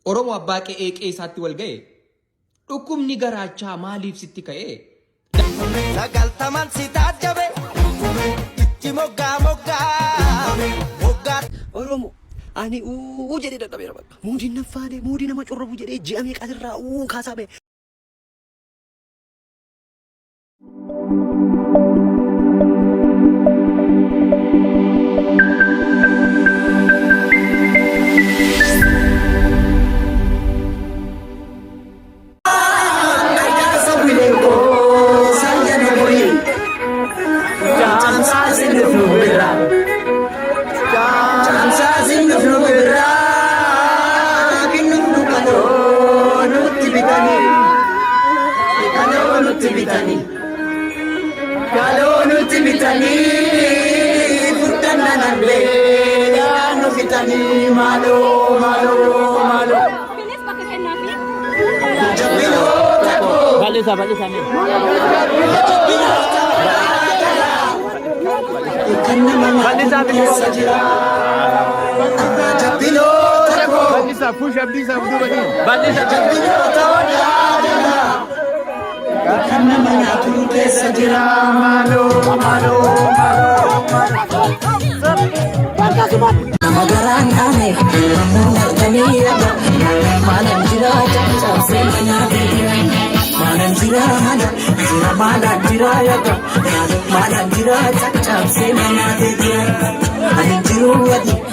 Oromo abbaa qe'ee isaatti wal ga'e dhukkubni garaachaa maaliif sitti ka'e? Sagaltaman si tajabe itti moggaa Oromo ani jedhee dadhabeera bakka moodiin naffaadhe moodii nama corrobu jedhee ji'a meeqatirraa kaasaa ba'e. Balisa nih. Balisa push up this up dulu nih. Balisa karena menyatu desa jira malu. Magaran aneh, mengerti apa? Malam jira cakap semuanya bilang. Malam jira malam jira ya kak. Malam jira cakap semuanya bilang. Malam jira ya kak.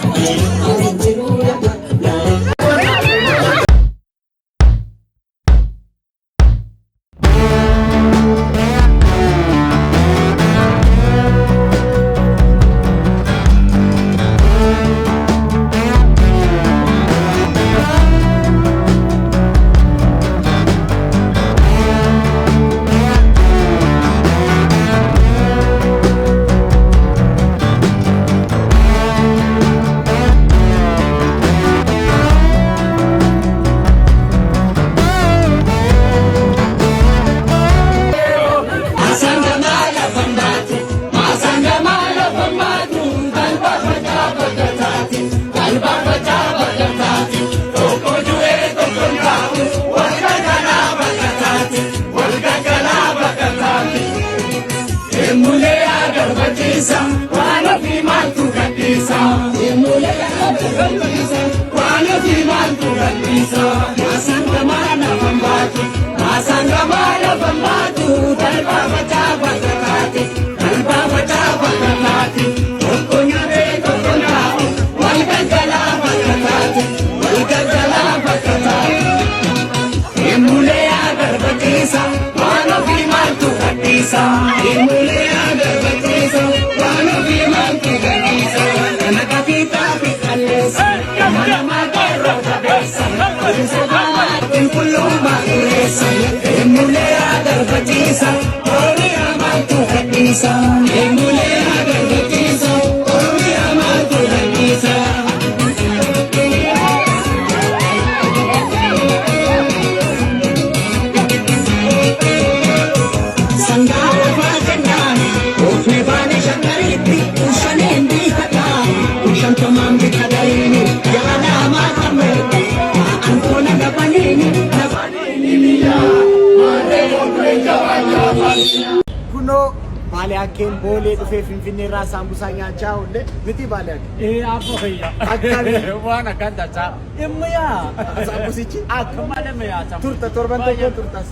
Kuno Baliaken boleh tu Finfinne rasa ambusanya jauh le, mesti balik. Apa kaya? Akan, wana kan caca. Ya, ambusici. Kemana ya? Turta torban turtas.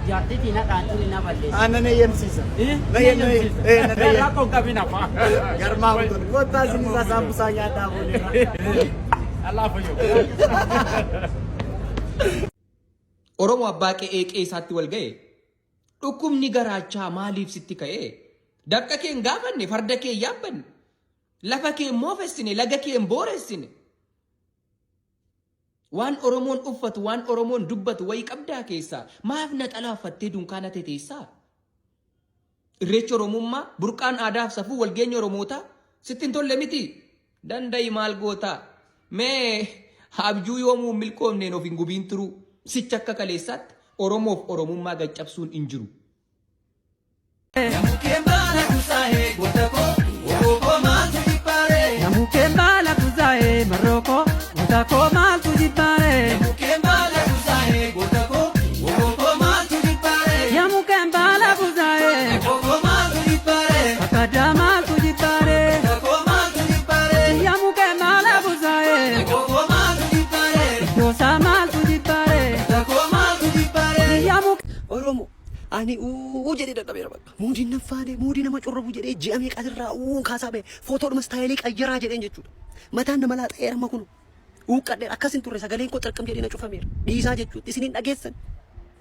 Jadi tidak kan tidak balik. Anak yang sisa. Nah, kau kami napa? Garma untuk kota sini rasa ambusanya dah boleh. Allah punya. Oromo abbaa qe'ee isaatti wal ga'e dhukkubni garaachaa maaliif sitti ka'e? Daqqa kee hin gaafanne, farda kee hin yaabbanne, lafa kee hin moofessine, laga kee hin booressine. Waan Oromoon uffatu, waan Oromoon dubbatu wayii qabdaa keessaa maaf naxalaa uffattee dunkaana teessaa? Irreecha Oromummaa, burqaan aadaaf safuu walgeenya Oromootaa sitti hin tolle miti? Danda'i maal gootaa? Mee abjuu yoomuu milkoomneen of hin gubiin turuu. Sicha akka kaleessaatti Oromoof Oromummaa gaccabsuun hin jiru. Gotako maltu jibare Mukembala kusae Gotako Gogo maltu dipare Yamu kembala buzae Gogo maltu dipare Akada maltu jibare Gogo maltu dipare Yamu kembala buzae Gogo maltu dipare Dosa maltu jibare Gogo maltu dipare Yamu ኦሮሞ አኒ ኡጀዴ ደደቤራ በቃ ሙዲን ነፋኔ ሙዲ ነማ ጮረቡ ጀዴ ጂአሜ ቀድራ ካሳበ ፎቶ መስታይሌ ቀየራ ጀዴን ጀቹ መታን መላጣ ኤርማ ኩኑ ኡቀደ አከሲን ቱሬ ሰገሌን ኮ ጥርቅም ጀዴ ነጩ ፈሜር ዲሳ ጀቹ ኢሲኒን ዳጌሰን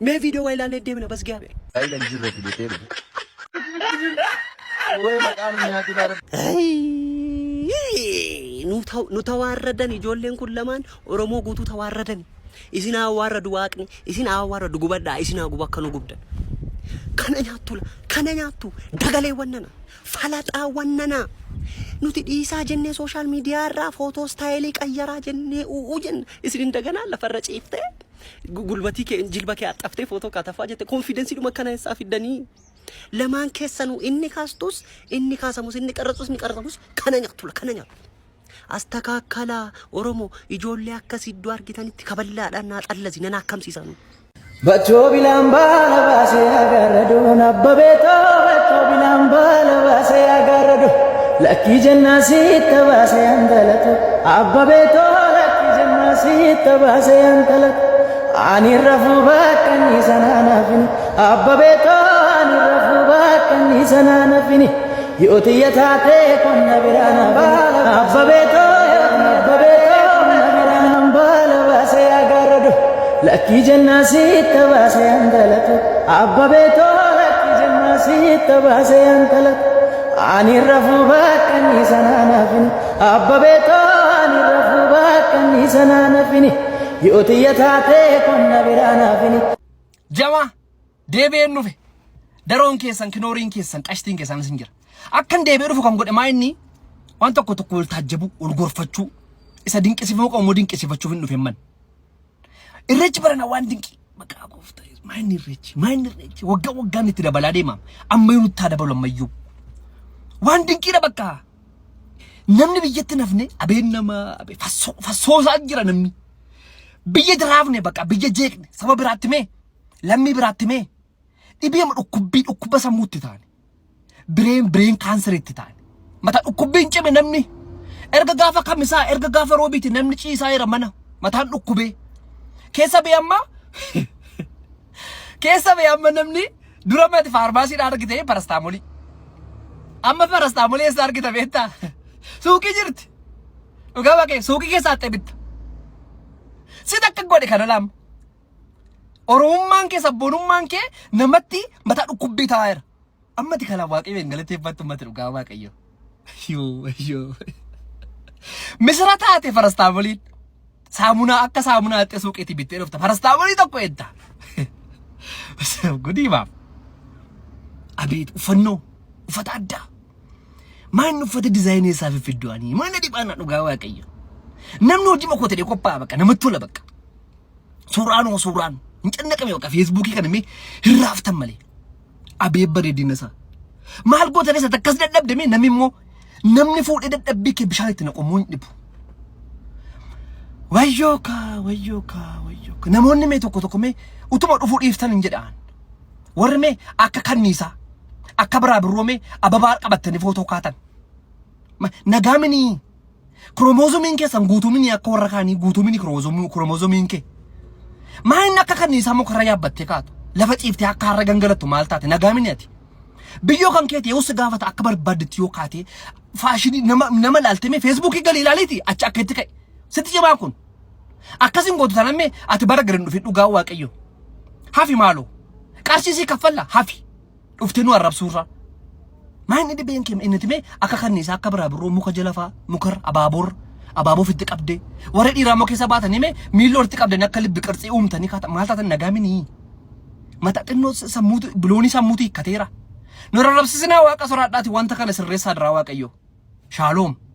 ሜ ቪዲዮ ዋይላለ ደምነ በስጋቤ አይለን ጅረት ቢቴ ወይ በጣም ያትዳረ አይ ኑ ተዋረደን ijoolleen kun lamaan oromoo guutuu tawaarradan isin awwaarradu waaqni isin awwaarradu gubadda isin guba kanu gubdan kana nyaattu dagalee wannana falaxaa wannana nuti dhiisaa jennee social media irraa footoo staayilii qayyaraa jennee jenne isin dagana lafarra ciifte gulbatii kee jilba kee axaftee footoo kaatafaa jette confidence dhuma kana isaa fiddanii lamaan keessanu inni kaastus inni kaasamus inni qarratus kana nyaattu አስተካከላ ኦሮሞ ኢጆሌ አከሲዱ አርጊታኒት ከበላዳና ጠለዚ ነና አከምሲሳኑ በቾ ቢላምባ ለባሴ ያጋረዱ አበቤቶ በቾ ቢላምባ ለባሴ ያጋረዱ ለኪ ጀናሲ ተባሴ አንተለቱ አበቤቶ ለኪ ጀናሲ ተባሴ አንተለቱ አኒረፉ ባቀኒ ሰናናፊኒ አበቤቶ አኒረፉ ባቀኒ ሰናናፊኒ ዮትየታቴ ኮነ ቢራና አበቤቶ ባለባሴ ያጋረዱ ለኪ ጀናሲ ተባሴ አንተለቱ አበቤቶ ለኪ ጀናሲ ተባሴ አንተለቱ አኒረፉ ባቀኒ ሰናናፊኒ አበቤቶ አኒረፉ ባቀኒ ሰናናፊኒ ዮትየታቴ ኮነ ቢራናፊኒ ጀማ ዴቤን ኑፌ ደሮን ኬሰን ክኖሪን ኬሰን ቀሽቲን ኬሰን ስንጀር አከን ዴቤ ሩፉ ከም ጎደ ማይኒ ዋን tokko tokko wal taajjabu wal gorfachuu isa dinqisiifamuu qabu dinqisiifachuuf hin dhufemman irreechi barana waan dinqi maqaa gooftaa maayinni irreechi waggaan itti dabalaa deema amma nutti haa dabalu ammayyuu waan dinqiidha bakka namni biyyatti nafne abeen nama fassoosaa jira namni biyya diraafne bakka biyya jeeqne saba biraatti mee lammii biraatti mee dhibeema dhukkuba sammuutti taane bireen kanseriitti taane mata dhukkubbiin cime namni erga gaafa kamisaa erga gaafa roobiiti namni ciisaa jira mana mataan dhukkubee keessa bee amma namni dura mati faarmaasiidhaan argite parastaamolii amma parastaamolii eessa argita beektaa suuqii jirti dhugaa baaqee suuqii keessaa bitta si takka godhe kana laama oromummaan kee sabboonummaan kee namatti mataa dhukkubbii taa'aa jira ammati kana waaqee galateeffattu mati dhugaa waaqayyo yo misra taate parastaamoliin saamunaa akka saamunaa itti suuqeetti bittee dhufta parastaamolii tokko edda gudiibaaf abeet uffata addaa maan uffata dizaayinii isaa fidduanii mana dhibaana dhugaa waaqayyo namni hojii makoo ta'e qophaa'a bakka namatti tola bakka suuraan hin cannaqame bakka feesbuukii kana mee hirraaftan malee abeet bareedina isaa maal gootanii isa takkas dadhabdame namni immoo namni fuudhee dadhabbii kee bishaan itti naqamuu hin dhibu wayyooka namoonni mee tokko mee utuma dhufuu dhiiftan hin jedhaan warri mee akka kanniisaa akka biraa birroomee ababaa qabatanii footoo kaatan nagaaminii kiromoozomiin keessan guutuminii akka warra kaanii guutuminii kiromoozomiin kee maayinni akka kanniisaa mukarra yaabbattee kaatu lafa ciiftee akka harra gangalattu maal taate nagaaminii ati biyyoo kan keeti yoo si gaafata akka barbaaddetti yoo kaatee faashinii nama laaltee feesbuukii galii ilaaliiti achi akka itti ka'e sitti cimaa kun akkasin gootu tanammee ati bara garin dhufin dhugaa waaqayyo hafi maaloo qarshiisii kaffalla hafi dhuftee nu arrabsuurra maayinni dhibeen kee inni timee akka kanniisaa akka biraa birroo muka jalafaa mukar abaaboo fitti qabdee warra dhiiraa moo keessa baatanii mee miilla walitti qabdanii akka libbi qarxii uumtanii kaata maal taatan nagaaminii mata xinnoo sammuutu biloonii sammuutu hikkateera nu rarrabsisinaa waaqa soraadhaati wanta kana sirreessaa diraa waaqayyo shaaloom